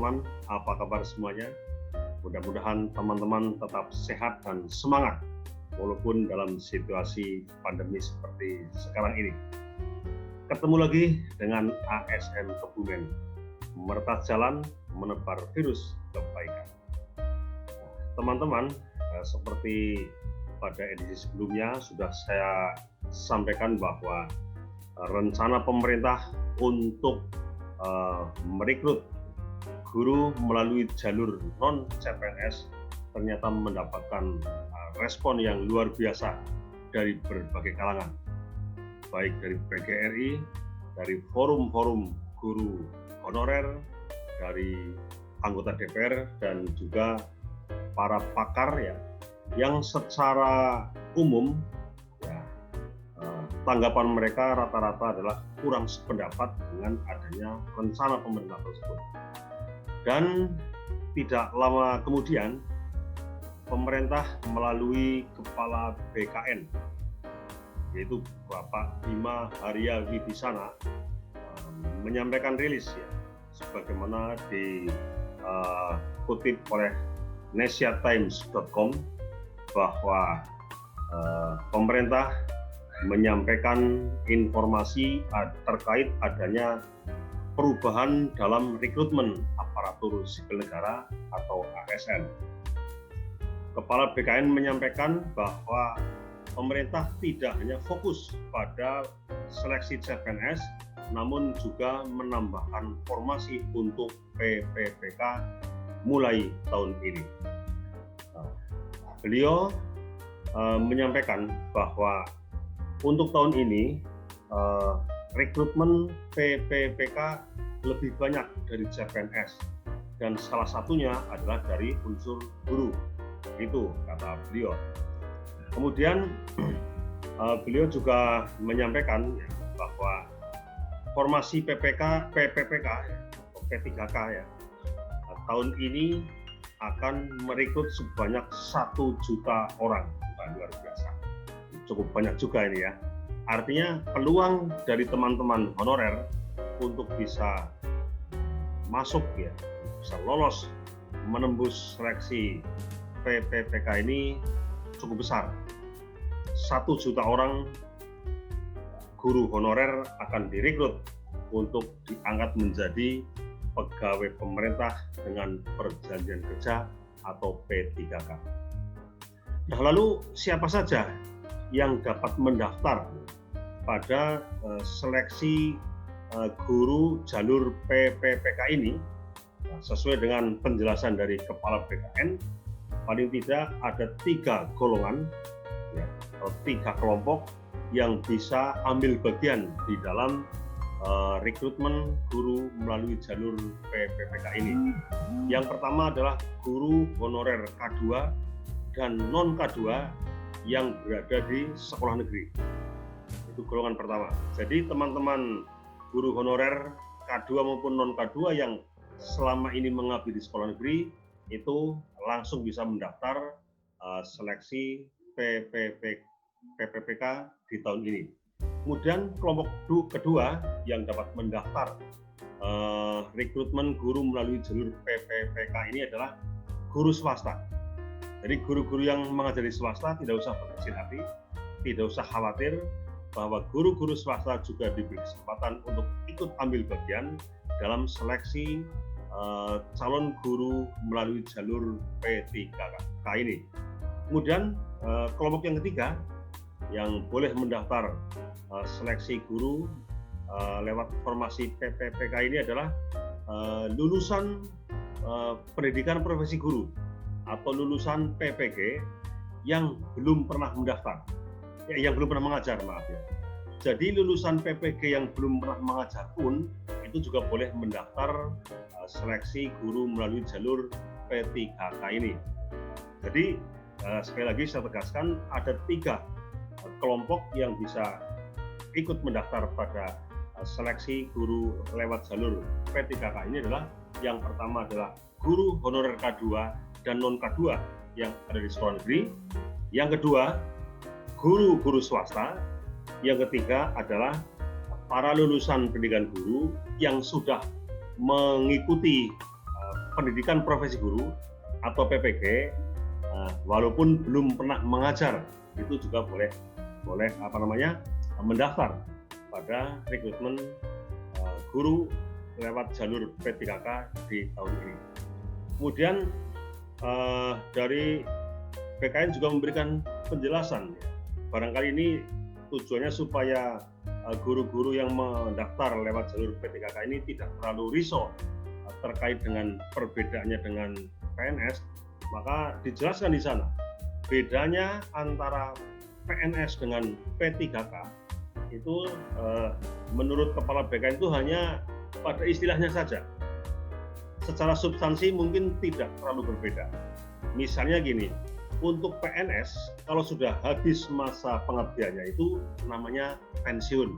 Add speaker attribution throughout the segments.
Speaker 1: teman-teman, apa kabar semuanya? Mudah-mudahan teman-teman tetap sehat dan semangat walaupun dalam situasi pandemi seperti sekarang ini. Ketemu lagi dengan ASN Kebumen, meretas jalan menebar virus kebaikan. Teman-teman, seperti pada edisi sebelumnya sudah saya sampaikan bahwa rencana pemerintah untuk merekrut guru melalui jalur non-CPNS ternyata mendapatkan respon yang luar biasa dari berbagai kalangan, baik dari PGRI, dari forum-forum guru honorer, dari anggota DPR, dan juga para pakar ya, yang secara umum ya, tanggapan mereka rata-rata adalah kurang sependapat dengan adanya rencana pemerintah tersebut. Dan tidak lama kemudian, pemerintah melalui Kepala BKN, yaitu Bapak Bima Arya Wibisana, menyampaikan rilis ya, sebagaimana dikutip oleh nesiatimes.com bahwa pemerintah menyampaikan informasi terkait adanya perubahan dalam rekrutmen aparatur sipil negara atau ASN. Kepala BKN menyampaikan bahwa pemerintah tidak hanya fokus pada seleksi CPNS, namun juga menambahkan formasi untuk PPPK mulai tahun ini. Beliau menyampaikan bahwa untuk tahun ini rekrutmen PPPK lebih banyak dari CPNS dan salah satunya adalah dari unsur guru, itu kata beliau. Kemudian beliau juga menyampaikan bahwa formasi PPPK atau P3K ya, tahun ini akan merekrut sebanyak 1 juta orang. Luar biasa, cukup banyak juga ini ya. Artinya peluang dari teman-teman honorer untuk bisa masuk ya, bisa lolos menembus seleksi PPPK ini cukup besar. 1 juta orang guru honorer akan direkrut untuk diangkat menjadi pegawai pemerintah dengan perjanjian kerja atau P3K. Nah, lalu siapa saja yang dapat mendaftar pada seleksi guru jalur PPPK ini? Nah, sesuai dengan penjelasan dari Kepala BKN, paling tidak ada 3 golongan ya, atau 3 kelompok yang bisa ambil bagian di dalam rekrutmen guru melalui jalur PPPK ini. Yang pertama adalah guru honorer K2 dan non K2 yang berada di sekolah negeri. Itu golongan pertama. Jadi teman-teman guru honorer K2 maupun non K2 yang selama ini mengabdi di sekolah negeri itu langsung bisa mendaftar seleksi PPPK di tahun ini. Kemudian kelompok kedua yang dapat mendaftar rekrutmen guru melalui jalur PPPK ini adalah guru swasta. Jadi guru-guru yang mengajar di swasta tidak usah berkecil hati, tidak usah khawatir bahwa guru-guru swasta juga diberi kesempatan untuk ikut ambil bagian dalam seleksi calon guru melalui jalur P3K ini. Kemudian kelompok yang ketiga yang boleh mendaftar seleksi guru lewat formasi PPPK ini adalah lulusan pendidikan profesi guru atau lulusan PPG yang belum pernah mendaftar, yang belum pernah mengajar, maaf ya. Jadi lulusan PPG yang belum pernah mengajar pun itu juga boleh mendaftar seleksi guru melalui jalur P3K ini. Jadi sekali lagi saya tegaskan ada 3 kelompok yang bisa ikut mendaftar pada seleksi guru lewat jalur P3K ini adalah yang pertama adalah guru honorer K2 dan non K2 yang ada di sekolah negeri. Yang kedua, guru-guru swasta. Yang ketiga adalah para lulusan pendidikan guru yang sudah mengikuti pendidikan profesi guru atau PPG, walaupun belum pernah mengajar, itu juga boleh mendaftar pada rekrutmen guru lewat jalur P3K di tahun ini. Kemudian dari BKN juga memberikan penjelasan. Barangkali ini tujuannya supaya guru-guru yang mendaftar lewat jalur P3K ini tidak terlalu risau terkait dengan perbedaannya dengan PNS, maka dijelaskan di sana bedanya antara PNS dengan P3K itu menurut Kepala BKN itu hanya pada istilahnya saja. Secara substansi mungkin tidak terlalu berbeda. Misalnya gini, untuk PNS kalau sudah habis masa pengabdiannya itu namanya pensiun.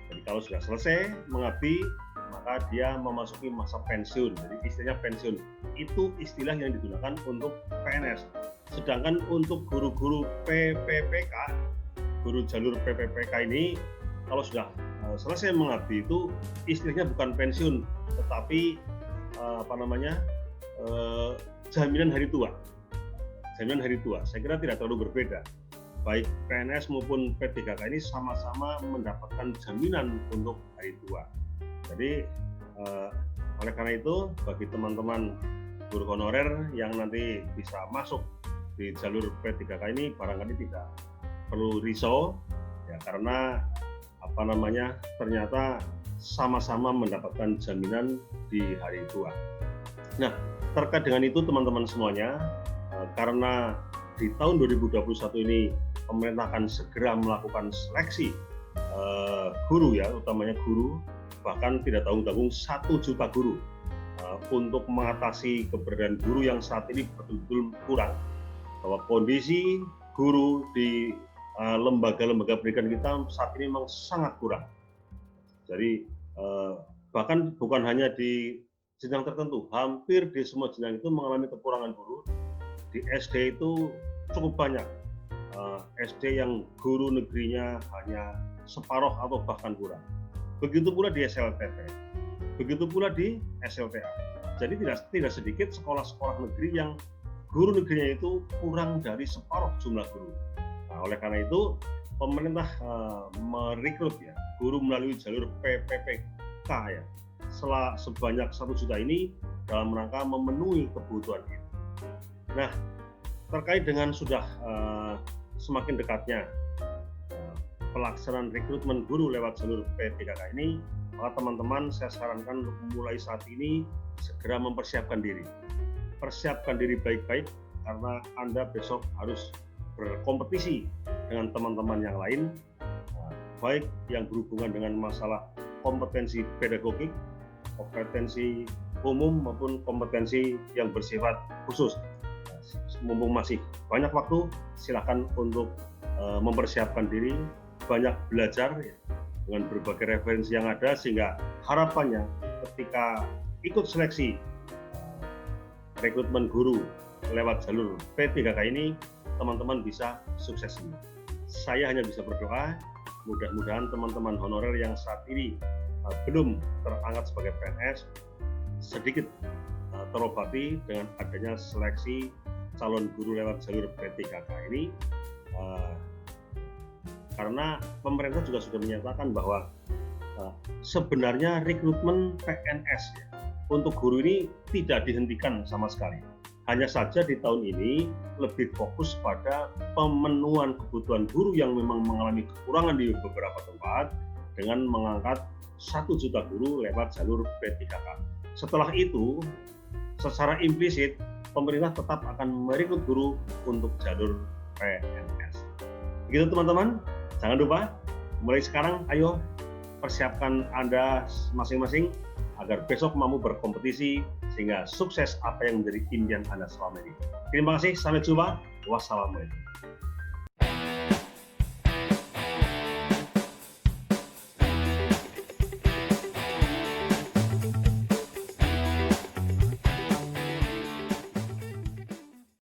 Speaker 1: Jadi kalau sudah selesai mengabdi maka dia memasuki masa pensiun. Jadi istilahnya pensiun. Itu istilah yang digunakan untuk PNS. Sedangkan untuk guru-guru PPPK, guru jalur PPPK ini kalau sudah selesai mengabdi itu istilahnya bukan pensiun tetapi jaminan hari tua. Jaminan hari tua. Saya kira tidak terlalu berbeda. Baik PNS maupun P3K ini sama-sama mendapatkan jaminan untuk hari tua. Jadi oleh karena itu bagi teman-teman guru honorer yang nanti bisa masuk di jalur P3K ini barangkali tidak perlu risau ya, karena ternyata sama-sama mendapatkan jaminan di hari tua. Nah, terkait dengan itu teman-teman semuanya, karena di tahun 2021 ini pemerintah akan segera melakukan seleksi guru ya, utamanya guru, bahkan tidak tanggung-tanggung 1 juta guru untuk mengatasi keberadaan guru yang saat ini betul-betul kurang, bahwa kondisi guru di lembaga-lembaga pendidikan kita saat ini memang sangat kurang. Jadi bahkan bukan hanya di jenjang tertentu, hampir di semua jenjang itu mengalami kekurangan guru. Di SD itu cukup banyak SD yang guru negerinya hanya separuh atau bahkan kurang. Begitu pula di SLTP, begitu pula di SLTA. Jadi tidak sedikit sekolah-sekolah negeri yang guru negerinya itu kurang dari separuh jumlah guru. Nah, oleh karena itu pemerintah merekrut ya guru melalui jalur PPPK ya sebanyak 1 juta ini dalam rangka memenuhi kebutuhan itu. Nah, terkait dengan sudah semakin dekatnya pelaksanaan rekrutmen guru lewat jalur P3K ini, maka teman-teman saya sarankan untuk mulai saat ini segera mempersiapkan diri. Persiapkan diri baik-baik karena Anda besok harus berkompetisi dengan teman-teman yang lain, baik yang berhubungan dengan masalah kompetensi pedagogik, kompetensi umum maupun kompetensi yang bersifat khusus. Mumpung masih banyak waktu, silakan untuk mempersiapkan diri, banyak belajar ya, dengan berbagai referensi yang ada, sehingga harapannya ketika ikut seleksi rekrutmen guru lewat jalur P3K ini, teman-teman bisa sukses ini. Saya hanya bisa berdoa, mudah-mudahan teman-teman honorer yang saat ini belum terangkat sebagai PNS sedikit terobati dengan adanya seleksi calon guru lewat jalur P3K ini, karena pemerintah juga sudah menyatakan bahwa sebenarnya rekrutmen PNS ya, untuk guru ini tidak dihentikan sama sekali. Hanya saja di tahun ini lebih fokus pada pemenuhan kebutuhan guru yang memang mengalami kekurangan di beberapa tempat dengan mengangkat 1 juta guru lewat jalur P3K. Setelah itu, secara implisit pemerintah tetap akan merekrut guru untuk jalur PNS. Begitu teman-teman, jangan lupa mulai sekarang ayo persiapkan Anda masing-masing agar besok mampu berkompetisi sehingga sukses apa yang menjadi impian Anda selama ini. Terima kasih, sampai jumpa. Wassalamualaikum.